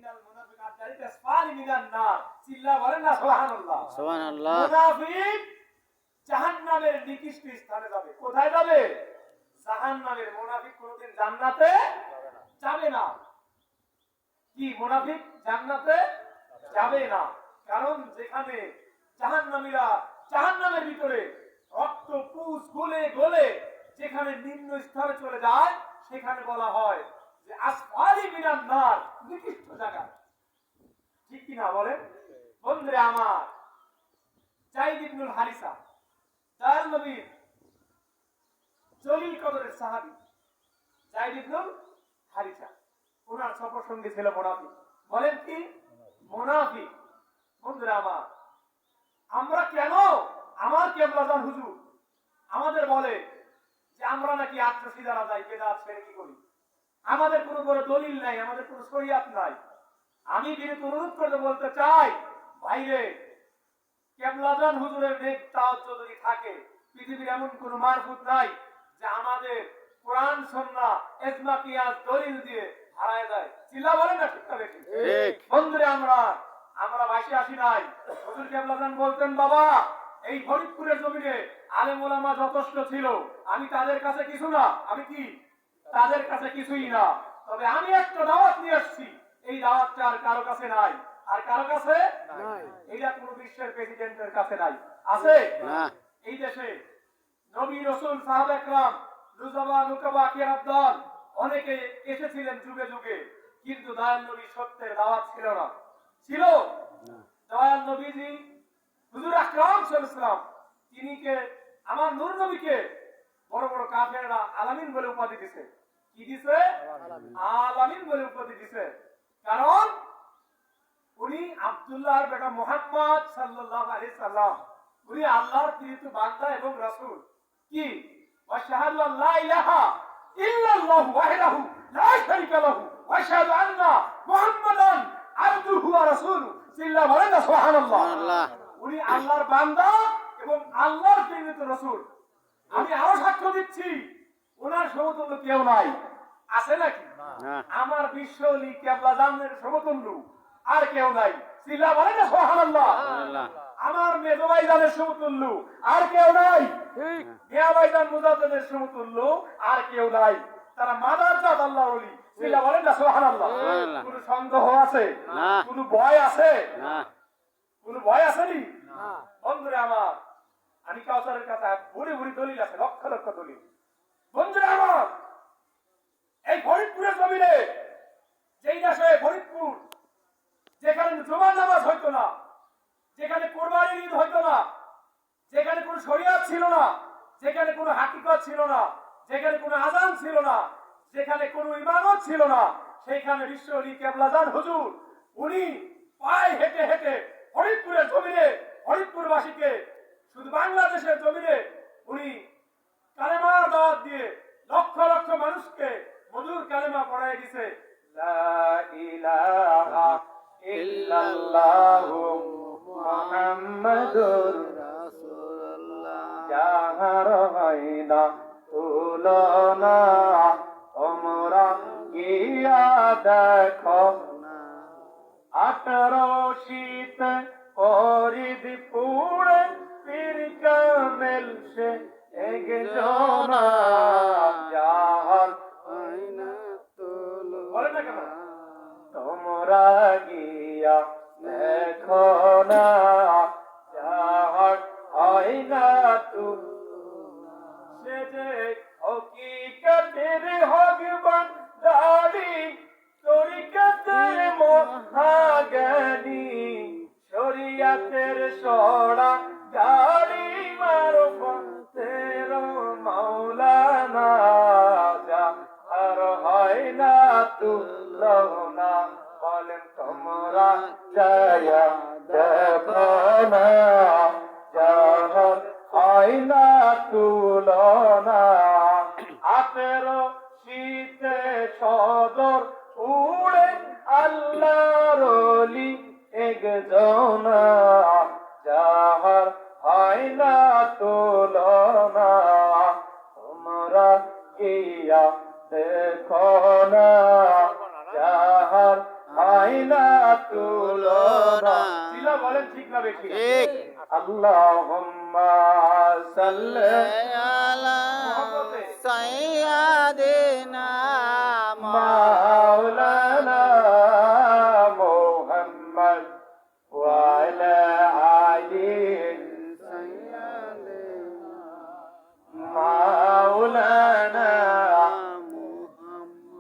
ইন্নাল মুনাফিকাত তাসফানি মিনান নার। চিল্লা বলেন না সুবহানাল্লাহ। সুবহানাল্লাহ। মুনাফিক জাহান্নামের নিকৃষ্ট স্থানে যাবে। কোথায় যাবে? জাহান্নামের। মুনাফিক কোনদিন জান্নাতে যাবে না। কি মুনাফিক জান্নাতে যাবে না? কারণ যেখানে জাহান্নামীরা জাহান্নামের ভিতরে রক্ত পুষ গলে গলে যেখানে নিম্ন স্তরে চলে যায় সেখানে বলা হয় যে আসফালি মিনান নার, নিকৃষ্ট জায়গা। ঠিক কি না বলেন বন্ধুরা আমার? যায়েদ ইবনুল হারিসা দয়াল নবীর জলিল কদরের সাহাবী যায়েদ ইবনুল হারিসা, ওনার সফর সঙ্গী ছিল মুনাফিক। বলেন কি মুনাফিক? বন্ধুরা আমার, আমরা কেন আমার কেবলাজান হুজুর আমাদের বলে যে আমরা নাকি আত্মসিদারা যাই বেদাত ছেড়ে কি করি, আমাদের কোনো বড় দলিল নাই, আমাদের কোনো শরিয়াত নাই। আমি বিনীত অনুরোধ করে বলতে চাই, ভাইরে কেবলাজান হুজুরের নেক তাওয়াজ্জুহ যদি থাকে, পৃথিবীর এমন কোনো মারফুত নাই যে আমাদের কোরআন সুন্নাহ ইজমা কিয়াস দলিল দিয়ে হারায় যায়। চিল্লা বলেন না ঠিক না বেশি? ঠিক। বন্ধুরা আমরা ভাসি আসি নাই। হুজুর কেবলাজান বলতেন, বাবা এই ফরিদপুরের জমিনে আলেম ওলামা যথেষ্ট ছিল, আমি তাদের কাছে কিছু না, আমি কি তাদের কাছে কিছুই না, তবে আমি একটা দাওয়াত নিয়ে আসছি, এই দাওয়াতটা আর কারো কাছে নাই। আর কারো কাছে নাই? এইটা কোন বিশ্বের প্রেসিডেন্টের কাছে নাই। আছে না। এই দেশে নবী রাসূল সাহাবা একরাম রুজাবা নুকাবা কিরামদান অনেকে এসেছিলেন যুগে যুগে, কিন্তু দয়াল নবী সত্যের দাওয়াত ছিল না। ছিল দয়াল নবীজি হুজুর আকরাম সাল্লাল্লাহু আলাইহি ওয়াসাল্লাম, তিনিকে আমার নূর নবীকে বড় বড় কাফেররা আলামিন বলে উপাধি দিয়েছে। কি দিয়েছে? আলামিন বলে উপাধি দিয়েছে। কারণ উনি আব্দুল্লাহর বেটা মুহাম্মদ সাল্লাল্লাহু আলাইহি সাল্লাম, উনি আল্লাহর প্রিয় বান্দা এবং রাসূল। কি ওয়া শাহাদু আল্লা ইলাহা ইল্লাল্লাহু ওয়াহদাহু লা শারীকা লাহু ওয়া শাহাদু আন্না মুহাম্মাদান আবদুহু ওয়া রাসূলুহু। চিল্লা বলেন না সুবহানাল্লাহ। সুবহানাল্লাহ। উনি আল্লাহর বান্দা এবং আল্লাহর প্রেরিত রাসূল। আমি আরো সাক্ষ্য দিচ্ছি ওনার সমতুল্য কেউ নাই। আছে নাকি? না। আমার বিশ্বলি কেবলাজানের সমতুল্য আর কেউ নাই। চিল্লা বলেন না সুবহানাল্লাহ। সুবহানাল্লাহ। আমার মেজো ভাইজানের সমতুল্য আর কেউ নাই। ঠিক। মিয়া ভাইজান মুজাদ্দেদের সমতুল্য আর কেউ নাই। তারা মাদারজাত আল্লাহর ওলি। চিল্লা বলেন না সুবহানাল্লাহ। সুবহানাল্লাহ। কোনো সন্দেহ আছে? না। কোনো ভয় আছে? না। কোনো ভয় আছে নি? না। বন্ধুরা আমার, আমি কাউসারের কাছে ভুরি ভুরি দলিল আছে, লক্ষ লক্ষ দলিল। বন্ধুরা আমার, এই ফরিদপুরের জমিনে যেই দেশে ফরিদপুর, যেখানে জুমার নামাজ হইতো না, যেখানে কোরবানির ঈদ হইতো না, যেখানে কোনো শরিয়ত ছিল না, যেখানে কোনো হাকিকত ছিল না, যেখানে কোনো আযান ছিল না, যেখানে কোনো ইমামত ছিল না, সেইখানে বিশ্বলি কেবলাজান হুজুর উনি পায়ে হেঁটে হেঁটে ফরিদপুরের জমিনে ফরিদপুরবাসীকে, শুধু বাংলাদেশের জমিনে উনি কালেমার দাওয়াত দিয়ে লক্ষ লক্ষ মানুষকে মধুর কালেমা পড়ায় দিয়েছে। লা ইলাহা ইল্লাল্লাহু মুহাম্মাদুর রাসূলুল্লাহ। যাহার হয় না তুলনা, তোমরা গিয়া দেখো 18 শীত ফরিদপুরে পীর কামেল সে একজনা, যাহার আয়না তুলো। বলেন না কেন? তোমরা গিয়া দেখো না, যাহার আয়না তুলনা, সে যে হকিকতের ভগবান দাড়ি, তরিকতের মহাজ্ঞানী, শরিয়াতের সরা গাড়ি, মারফতের মাওলানা, যাহার হয় না তুলনা। বলেন তোমরা যায়া দেখো না, যাহার হয় না তুলনা। 18 শীতে সদর উড়ে আল্লাহর ওলি একজনা, যাহার হয় না তুলনা। তোমরা গিয়া দেখো না, যাহার হয় না তুলনা চিল্লা বলেন ঠিক না বেশি ঠিক আল্লাহুম্মা সাল্লি আলা সাইয়্যিদিনা মাওলানা মুহাম্মদ ওয়া আলা আলি মাওলানা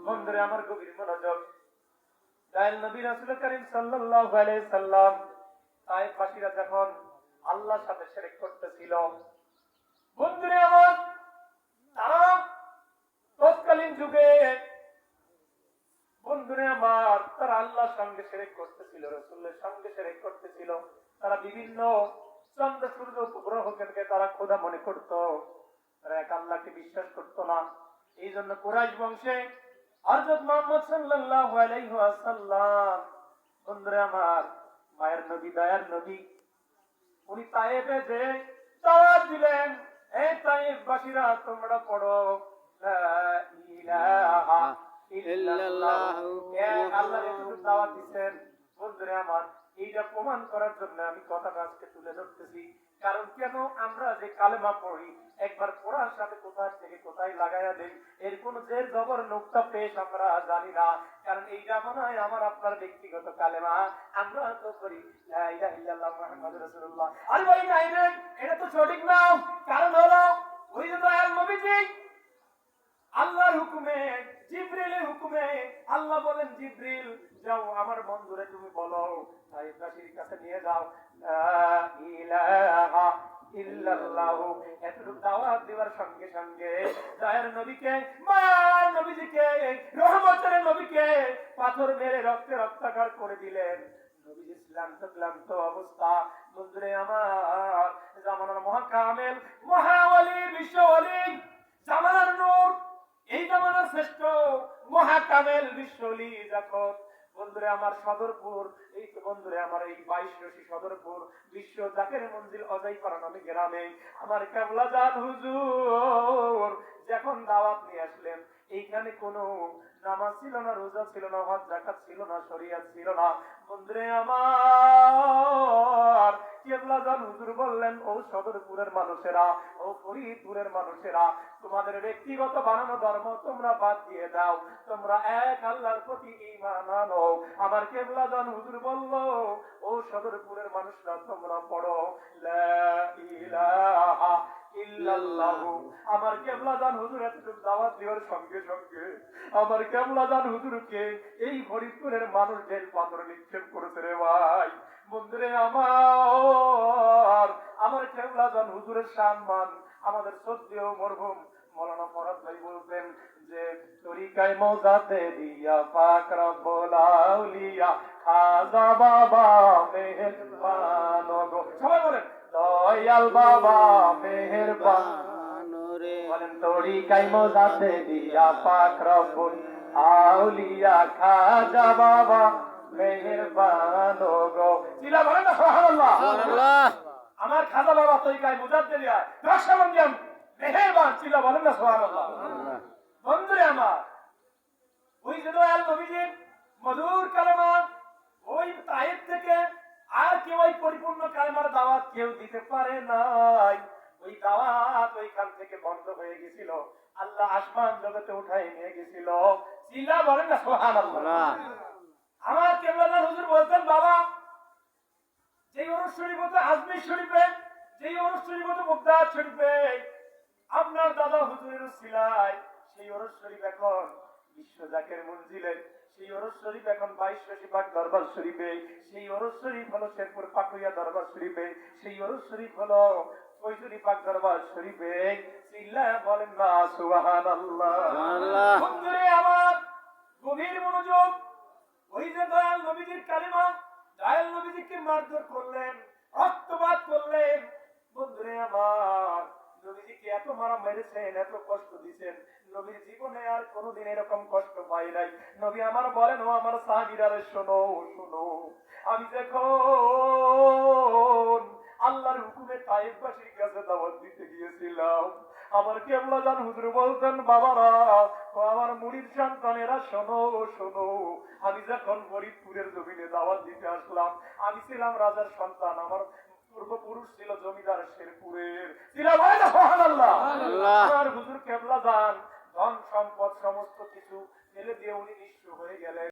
বন্ধুরা আমার গভীর মনোযোগ দয়াল নবী রাসূল করিম সাল্লাল্লাহু আলাইহি সাল্লাম তায়েফবাসীরা যখন আল্লাহর সাথে শিরক করতেছিল বন্ধুরা আমার তারা তৎকালীন যুগে বন্ধুরা আমার তারা আল্লাহর সঙ্গে শিরক করতেছিল রাসূলের সঙ্গে শিরক করতেছিল তারা বিভিন্ন চন্দ্র সূর্য উপগ্রহকে তারা খোদা মনে করত তারা এক আল্লাহকে বিশ্বাস করত না এই জন্য কুরাইশ বংশে হযরত মুহাম্মদ সাল্লাল্লাহু আলাইহি ওয়াসাল্লাম বন্ধুরা আমার মায়ের নবী দয়ার নবী উনি তায়েফে যে দাওয়াত দিলেন এই তায়েফবাসীরা তোমরা পড়ো লা ইলাহা ইল্লাল্লাহ এক আল্লাহর এতটুকু দাওয়াত দিবেন বন্ধুরা আমার এইটা প্রমাণ করার জন্য আমি কথাটা আজকে তুলে ধরতেছি কারণ কেন আমরা যে কালেমা পড়ি একবার পড়ার সাথে কোথায় থেকে কোথায় লাগাইয়া দেই এর কোন যে জবর নুকতা পেশ আমরা জানি না কারণ এইটা মনে হয় আমার আপনার ব্যক্তিগত কালেমা আমরা তো করি লা ইলাহা ইল্লাল্লাহ মুহাম্মাদুর রাসূলুল্লাহ আরে ভাই নাই রে এটা তো সঠিক না কারণ হলো ওই যে দয়াল নবীজি আল্লাহর হুকুমে জিবরিলের হুকুমে আল্লাহ বলেন জিবরিল যাও আমার বন্ধুরে তুমি বলো তায়েফবাসীর কাছে নিয়ে যাও লা ইলাহা ইল্লাল্লাহ এতটুকু দাওয়াত দেওয়ার সঙ্গে সঙ্গে দয়ার নবীকে মায়ার নবীজিকে রহমতের নবীকে পাথর মেরে রক্তে রক্তাকার করে দিলেন নবীজি ক্লান্ত অবস্থা বন্ধুরে আমার জামানার মহাকামেল মহাওয়ালি বিশ্বওয়ালি জামানার নূর এই জামানার শ্রেষ্ঠ মহাকামেল বিশ্বলি যখন বন্ধুরে আমার সদরপুর এই তো বন্ধুরে আমার এই 22 রশি সদরপুর বিশ্ব জাকের মঞ্জিল অজয় পাড়া নামে গ্রামে আমার কেবলা জান হুজুর যখন দাওয়াত নিয়ে আসলেন এইখানে কোনো নামাজ ছিল না রোজা ছিল না হজ যাকাত ছিল না শরিয়াত ছিল না বন্ধুরে আমার কেবলা জান হুজুর বললেন ও সদরপুরের মানুষেরা ও ফরিদপুরের মানুষেরা তোমাদের ব্যক্তিগত বানানো ধর্ম তোমরা বাদ দিয়ে দাও তোমরা এক আল্লাহর প্রতি ঈমান আনো আমার কেবলা জান হুজুর বলল ও সদরপুরের মানুষরা তোমরা পড়ো লা ইলাহা ইল্লাল্লাহ আমার কেবলা জান হুজুর এতটুকু দাওয়াত দেওয়ার সঙ্গে সঙ্গে আমার কেবলা জান হুজুরকে এই ফরিদপুরের মানুষদের পাথর নিক্ষেপ করেছে রে ভাই বন্ধুরে আমার কেবলা জান হুজুরের সম্মান আমাদের শ্রদ্ধেয় মরহুম মৌলানা ফরহাদ ভাই বলতেন যে তরিকায় মৌজাতে দিয়া পাক রব্বুল আউলিয়া খাজা বাবা মেহেরবান গো সবাই বলেন দয়াল বাবা মেহেরবান রে বলেন তরিকায় মৌজাতে দিয়া পাক রব্বুল আউলিয়া খাজা বাবা মেহেরবান গো চিল্লা বলেন না সুবহানাল্লাহ আল্লাহ আমার খাজা বাবা তরিকায় মুজাদ্দিদ দিয়া রাশাবন্দিয়াম মেহেরবান চিল্লা বলেন না সুবহানাল্লাহ বন্ধুরে আমার ওই যে দয়াল নবীজির মধুর কালেমা ওই তায়েফ থেকে আর কেউ ওই পরিপূর্ণ কালেমার দাওয়াত কেউ দিতে পারে নাই ওই দাওয়াত ওইখান থেকে বন্ধ হয়ে গেছিল আল্লাহ আসমান জগতে উঠাই নিয়ে গেছিল চিল্লা বলেন না সুবহানাল্লাহ আমার কেবলাদার হুজুর বলতেন বাবা যেই ওরস শরীফ হতো আজমির শরীফে যেই ওরস শরীফ হতো মুগদার শরীফে আপনার দাদা হুজুরের উসিলায় সেই ওরস শরীফ এখন বিশ্ব জাকের মঞ্জিলে সেই ওরস শরীফ এখন 22 রশি পাক দরবার শরীফে সেই ওরস শরীফ হলো শেরপুর পাকুইয়া দরবার শরীফে সেই ওরস শরীফ হলো ফৈজুরি পাক দরবার শরীফে চিল্লা বলেন না সুবহানাল্লাহ আল্লাহ বন্ধুরে আমার গভীর মনোযোগ ওই যে দয়াল নবীজির কালিমা দয়াল নবীজিকে মারধর করলেন রক্তপাত করলেন বন্ধুরে আমার নবীজিকে এত মারা মেরেছেন এত কষ্ট দিয়েছেন নবীর জীবনে আর কোনোদিন এরকম কষ্ট পাই নাই নবী আমার বলেন ও আমার সাহাবীরা শোনো শোনো আমি যখন আল্লাহর হুকুমে তায়েফবাসীর কাছে দাওয়াত দিতে গিয়েছিলাম আমার কেবলা জান হুজুর বলতেন, বাবারা ও আমার মুরিদ সন্তানেরা, শোনো শোনো, আমি যখন ফরিদপুরের জমিনে দাওয়াত দিতে আসলাম, আমি ছিলাম রাজার সন্তান, আমার পূর্বপুরুষ ছিল জমিদার শেরপুরের, ছিল ভাই না সুবহানাল্লাহ। আল্লাহ। আমার হুজুর কেবলা জান ধন সম্পদ সমস্ত কিছু ফেলে দিয়ে উনি নিঃস্ব হয়ে গেলেন।